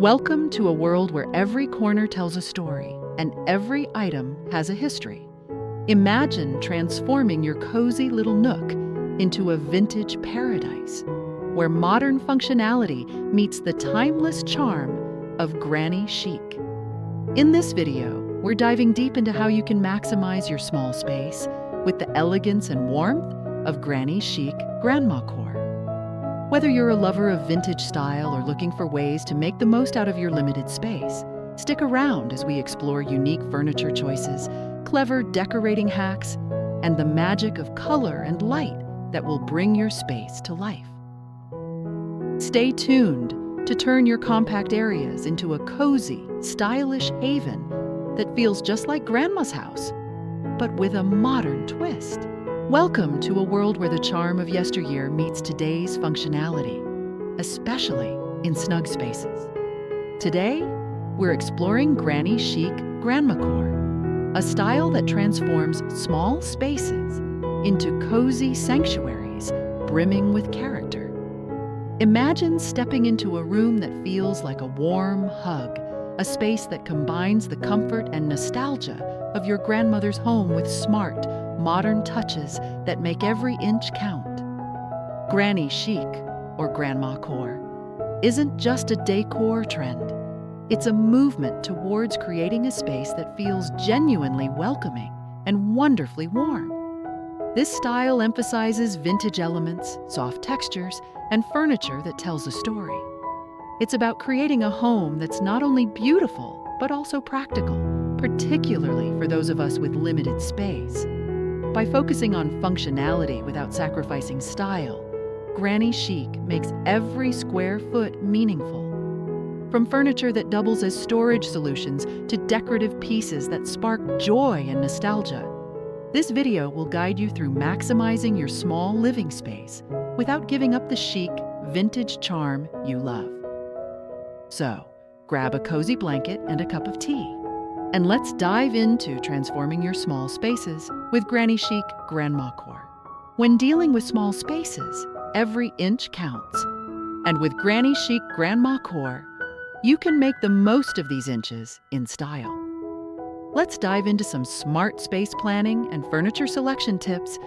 Welcome to a world where every corner tells a story and every item has a history. Imagine transforming your cozy little nook into a vintage paradise, where modern functionality meets the timeless charm of Granny Chic. In this video, we're diving deep into how you can maximize your small space with the elegance and warmth of Granny Chic Grandmacore. Whether you're a lover of vintage style or looking for ways to make the most out of your limited space, stick around as we explore unique furniture choices, clever decorating hacks, and the magic of color and light that will bring your space to life. Stay tuned to turn your compact areas into a cozy, stylish haven that feels just like Grandma's house, but with a modern twist. Welcome to a world where the charm of yesteryear meets today's functionality, especially in snug spaces. Today, we're exploring Granny Chic Grandmacore, a style that transforms small spaces into cozy sanctuaries brimming with character. Imagine stepping into a room that feels like a warm hug, a space that combines the comfort and nostalgia of your grandmother's home with smart, modern touches that make every inch count. Granny Chic, or Grandmacore, isn't just a decor trend. It's a movement towards creating a space that feels genuinely welcoming and wonderfully warm. This style emphasizes vintage elements, soft textures, and furniture that tells a story. It's about creating a home that's not only beautiful, but also practical, particularly for those of us with limited space. By focusing on functionality without sacrificing style, Granny Chic makes every square foot meaningful. From furniture that doubles as storage solutions to decorative pieces that spark joy and nostalgia, this video will guide you through maximizing your small living space without giving up the chic, vintage charm you love. So, grab a cozy blanket and a cup of tea, and let's dive into transforming your small spaces with Granny Chic Grandmacore. When dealing with small spaces, every inch counts. And with Granny Chic Grandmacore, you can make the most of these inches in style. Let's dive into some smart space planning and furniture selection tips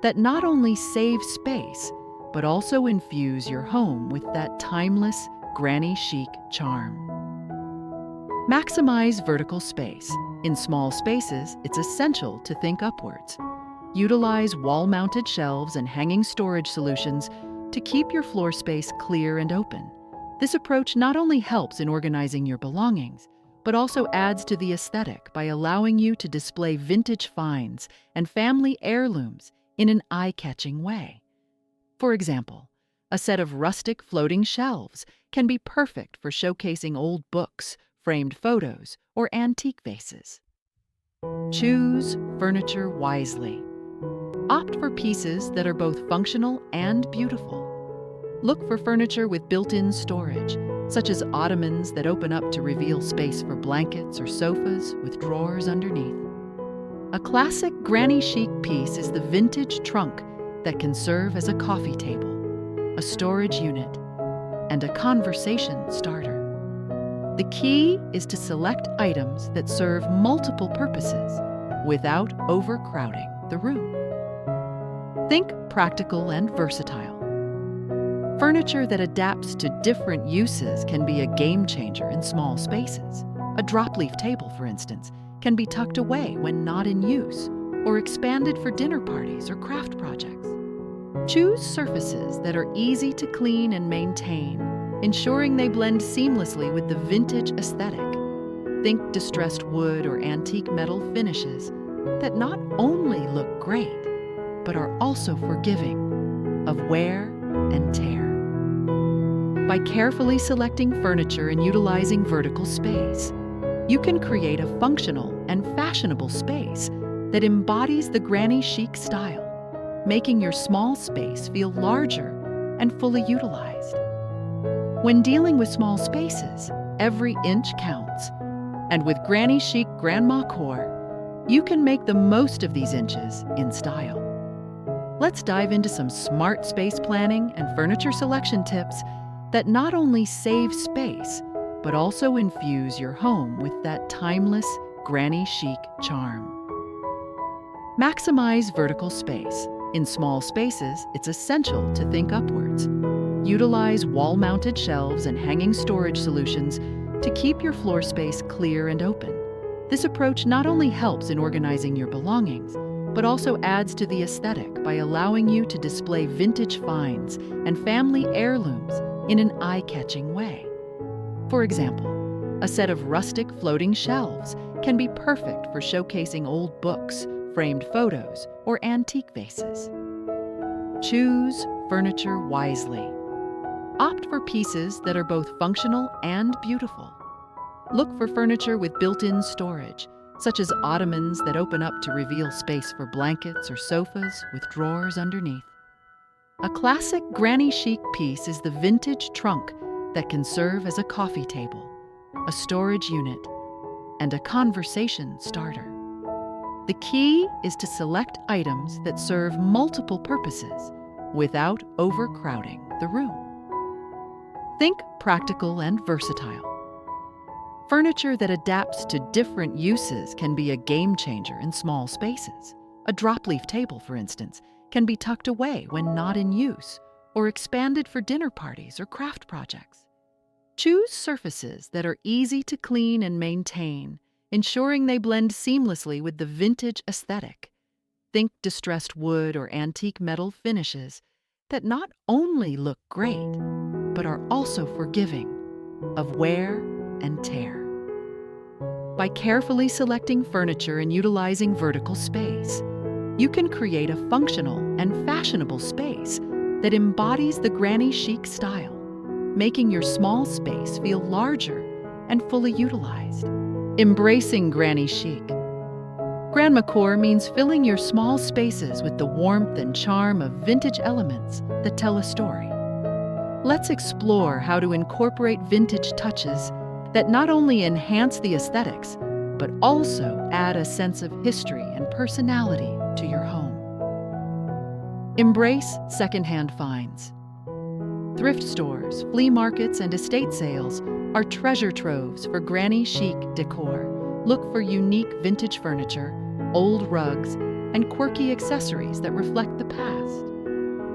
that not only save space, but also infuse your home with that timeless Granny Chic charm. Maximize vertical space. In small spaces, it's essential to think upwards. Utilize wall-mounted shelves and hanging storage solutions to keep your floor space clear and open. This approach not only helps in organizing your belongings, but also adds to the aesthetic by allowing you to display vintage finds and family heirlooms in an eye-catching way. For example, a set of rustic floating shelves can be perfect for showcasing old books, framed photos, or antique vases. Choose furniture wisely. Opt for pieces that are both functional and beautiful. Look for furniture with built-in storage, such as ottomans that open up to reveal space for blankets or sofas with drawers underneath. A classic Granny Chic piece is the vintage trunk that can serve as a coffee table, a storage unit, and a conversation starter. The key is to select items that serve multiple purposes without overcrowding the room. Think practical and versatile. Furniture that adapts to different uses can be a game changer in small spaces. A drop-leaf table, for instance, can be tucked away when not in use or expanded for dinner parties or craft projects. Choose surfaces that are easy to clean and maintain, ensuring they blend seamlessly with the vintage aesthetic. Think distressed wood or antique metal finishes that not only look great, but are also forgiving of wear and tear. By carefully selecting furniture and utilizing vertical space, you can create a functional and fashionable space that embodies the Granny Chic style, making your small space feel larger and fully utilized. When dealing with small spaces, every inch counts. And with Granny Chic Grandmacore, you can make the most of these inches in style. Let's dive into some smart space planning and furniture selection tips that not only save space, but also infuse your home with that timeless Granny Chic charm. Maximize vertical space. In small spaces, it's essential to think upwards. Utilize wall-mounted shelves and hanging storage solutions to keep your floor space clear and open. This approach not only helps in organizing your belongings, but also adds to the aesthetic by allowing you to display vintage finds and family heirlooms in an eye-catching way. For example, a set of rustic floating shelves can be perfect for showcasing old books, framed photos, or antique vases. Choose furniture wisely. Opt for pieces that are both functional and beautiful. Look for furniture with built-in storage, such as ottomans that open up to reveal space for blankets or sofas with drawers underneath. A classic Granny Chic piece is the vintage trunk that can serve as a coffee table, a storage unit, and a conversation starter. The key is to select items that serve multiple purposes without overcrowding the room. Think practical and versatile. Furniture that adapts to different uses can be a game changer in small spaces. A drop-leaf table, for instance, can be tucked away when not in use or expanded for dinner parties or craft projects. Choose surfaces that are easy to clean and maintain, ensuring they blend seamlessly with the vintage aesthetic. Think distressed wood or antique metal finishes that not only look great, but are also forgiving of wear and tear. By carefully selecting furniture and utilizing vertical space, you can create a functional and fashionable space that embodies the Granny Chic style, making your small space feel larger and fully utilized. Embracing Granny Chic. Grandmacore means filling your small spaces with the warmth and charm of vintage elements that tell a story. Let's explore how to incorporate vintage touches that not only enhance the aesthetics, but also add a sense of history and personality to your home. Embrace secondhand finds. Thrift stores, flea markets, and estate sales are treasure troves for Granny Chic decor. Look for unique vintage furniture, old rugs, and quirky accessories that reflect the past.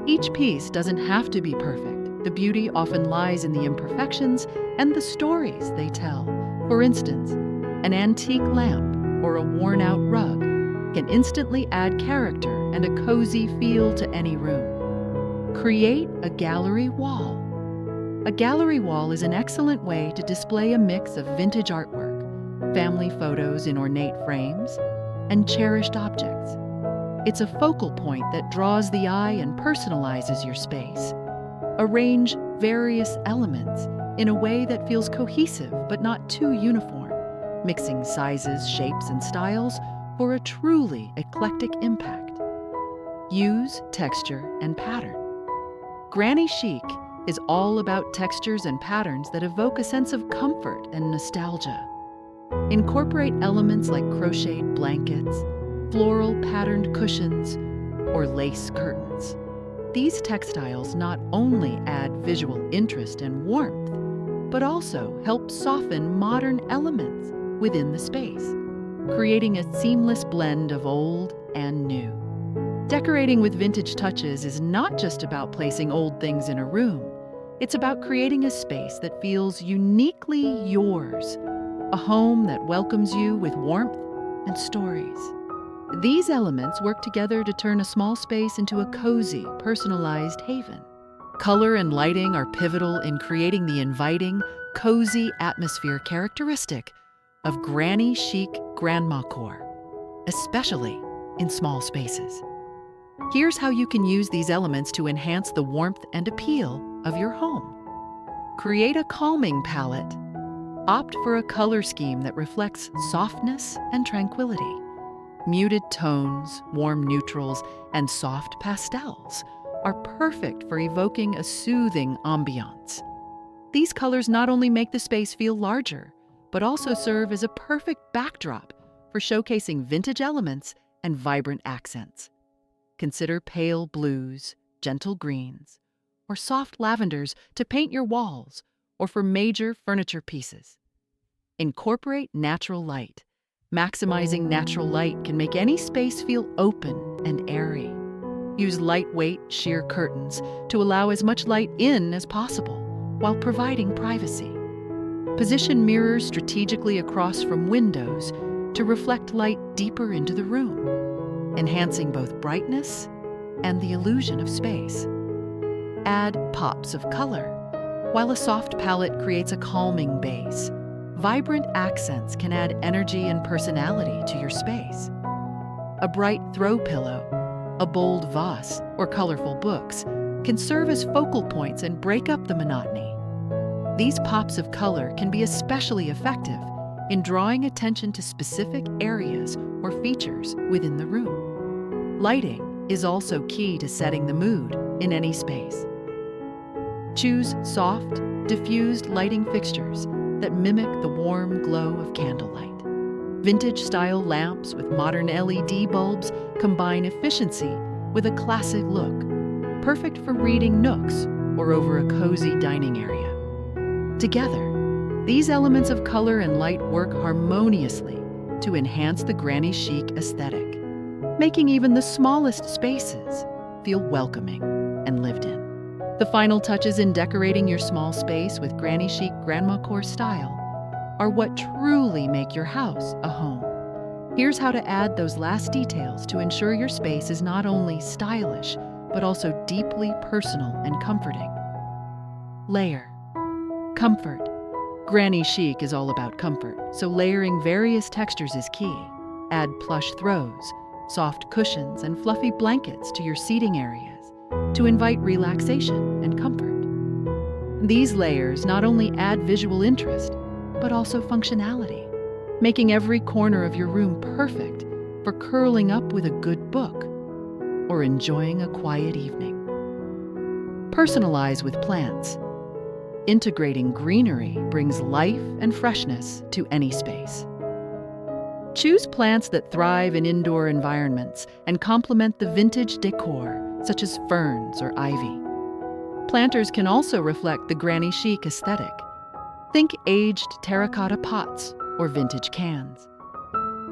Each piece doesn't have to be perfect. The beauty often lies in the imperfections and the stories they tell. For instance, an antique lamp or a worn-out rug can instantly add character and a cozy feel to any room. Create a gallery wall. A gallery wall is an excellent way to display a mix of vintage artwork, family photos in ornate frames, and cherished objects. It's a focal point that draws the eye and personalizes your space. Arrange various elements in a way that feels cohesive but not too uniform, mixing sizes, shapes, and styles for a truly eclectic impact. Use texture and pattern. Granny Chic is all about textures and patterns that evoke a sense of comfort and nostalgia. Incorporate elements like crocheted blankets, floral patterned cushions, or lace curtains. These textiles not only add visual interest and warmth, but also help soften modern elements within the space, creating a seamless blend of old and new. Decorating with vintage touches is not just about placing old things in a room. It's about creating a space that feels uniquely yours, a home that welcomes you with warmth and stories. These elements work together to turn a small space into a cozy, personalized haven. Color and lighting are pivotal in creating the inviting, cozy atmosphere characteristic of Granny Chic Grandmacore, especially in small spaces. Here's how you can use these elements to enhance the warmth and appeal of your home. Create a calming palette. Opt for a color scheme that reflects softness and tranquility. Muted tones, warm neutrals, and soft pastels are perfect for evoking a soothing ambiance. These colors not only make the space feel larger, but also serve as a perfect backdrop for showcasing vintage elements and vibrant accents. Consider pale blues, gentle greens, or soft lavenders to paint your walls or for major furniture pieces. Incorporate natural light. Maximizing natural light can make any space feel open and airy. Use lightweight, sheer curtains to allow as much light in as possible while providing privacy. Position mirrors strategically across from windows to reflect light deeper into the room, enhancing both brightness and the illusion of space. Add pops of color. While a soft palette creates a calming base, vibrant accents can add energy and personality to your space. A bright throw pillow, a bold vase, or colorful books can serve as focal points and break up the monotony. These pops of color can be especially effective in drawing attention to specific areas or features within the room. Lighting is also key to setting the mood in any space. Choose soft, diffused lighting fixtures that mimic the warm glow of candlelight. Vintage-style lamps with modern LED bulbs combine efficiency with a classic look, perfect for reading nooks or over a cozy dining area. Together, these elements of color and light work harmoniously to enhance the Granny Chic aesthetic, making even the smallest spaces feel welcoming and lived in. The final touches in decorating your small space with Granny Chic Grandmacore style are what truly make your house a home. Here's how to add those last details to ensure your space is not only stylish, but also deeply personal and comforting. Layer. Comfort. Granny Chic is all about comfort, so layering various textures is key. Add plush throws, soft cushions, and fluffy blankets to your seating areas to invite relaxation and comfort. These layers not only add visual interest, but also functionality, making every corner of your room perfect for curling up with a good book or enjoying a quiet evening. Personalize with plants. Integrating greenery brings life and freshness to any space. Choose plants that thrive in indoor environments and complement the vintage decor, such as ferns or ivy. Planters can also reflect the Granny Chic aesthetic. Think aged terracotta pots or vintage cans.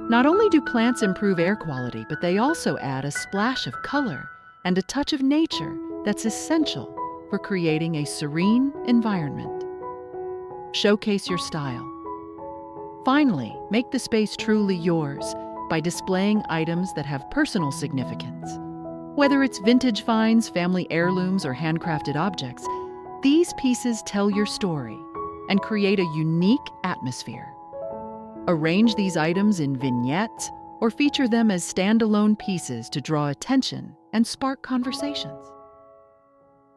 Not only do plants improve air quality, but they also add a splash of color and a touch of nature that's essential for creating a serene environment. Showcase your style. Finally, make the space truly yours by displaying items that have personal significance. Whether it's vintage finds, family heirlooms, or handcrafted objects, these pieces tell your story and create a unique atmosphere. Arrange these items in vignettes or feature them as standalone pieces to draw attention and spark conversations.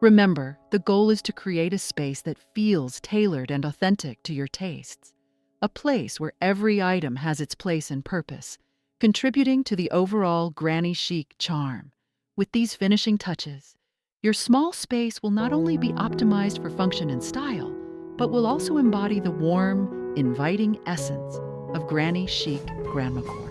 Remember, the goal is to create a space that feels tailored and authentic to your tastes, a place where every item has its place and purpose, contributing to the overall Granny Chic charm. With these finishing touches, your small space will not only be optimized for function and style, but will also embody the warm, inviting essence of Granny Chic Grandmacore.